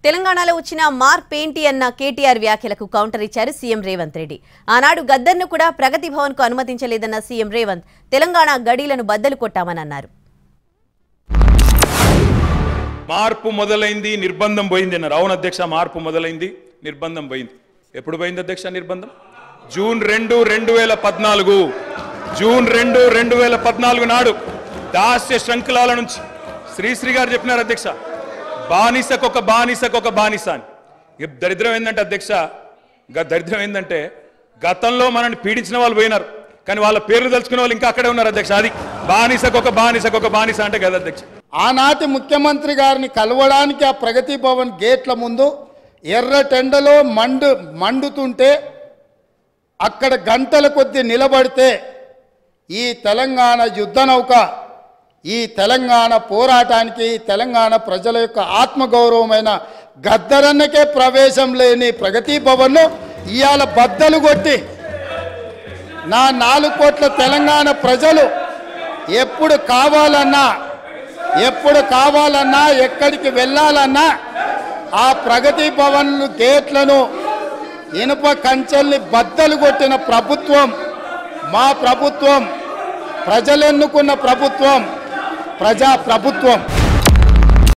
తెలంగాణలో వచ్చిన మార్పు ఏంటి అన్న కేటీఆర్ వ్యాఖ్యలకు కౌంటర్ ఇచ్చారు సీఎం రేవంత్ రెడ్డి. ఆనాడు గద్దర్ను కూడా ప్రగతి భవన్ కు అనుమతించలేదన్న సీఎం రేవంత్ తెలంగాణ గడీలను బద్దలు కొట్టామని అన్నారు. మార్పు మొదలైంది, నిర్బంధం పోయింది అన్నారు. అవును అధ్యక్ష, మార్పు మొదలైంది, నిర్బంధం పోయింది. ఎప్పుడు పోయింది అధ్యక్ష నిర్బంధం? జూన్ 2, 2014 జూన్ 2, 2014 నాడు దాస్య శృంఖలాల నుంచి శ్రీశ్రీ గారు చెప్పినారు అధ్యక్ష, బానిసకొక బానిస అని. దరిద్రం ఏంటంటే అధ్యక్ష, దరిద్రం ఏంటంటే గతంలో మనల్ని పీడించిన వాళ్ళు పోయినారు, కానీ వాళ్ళ పేర్లు తెలుసుకునే వాళ్ళు ఇంకా అక్కడే ఉన్నారు అధ్యక్ష. అది బానిసకొక బానిస అంటే కదా అధ్యక్ష. ఆనాటి ముఖ్యమంత్రి గారిని కలవడానికి ఆ ప్రగతి భవన్ గేట్ల ముందు ఎర్రటెండలో మండుతుంటే అక్కడ గంటల కొద్ది నిలబడితే ఈ తెలంగాణ యుద్ధ నౌక, ఈ తెలంగాణ పోరాటానికి, తెలంగాణ ప్రజల యొక్క ఆత్మగౌరవమైన గద్దరన్నకే ప్రవేశం లేని ప్రగతి భవన్ను ఇవాళ బద్దలు కొట్టి నా 4 కోట్ల తెలంగాణ ప్రజలు ఎప్పుడు కావాలన్నా ఎక్కడికి వెళ్ళాలన్నా ఆ ప్రగతి భవన్ గేట్లను ఇనుప కంచెల్ని బద్దలు కొట్టిన ప్రభుత్వం మా ప్రభుత్వం, ప్రజలెన్నుకున్న ప్రభుత్వం, ప్రజా ప్రభుత్వం.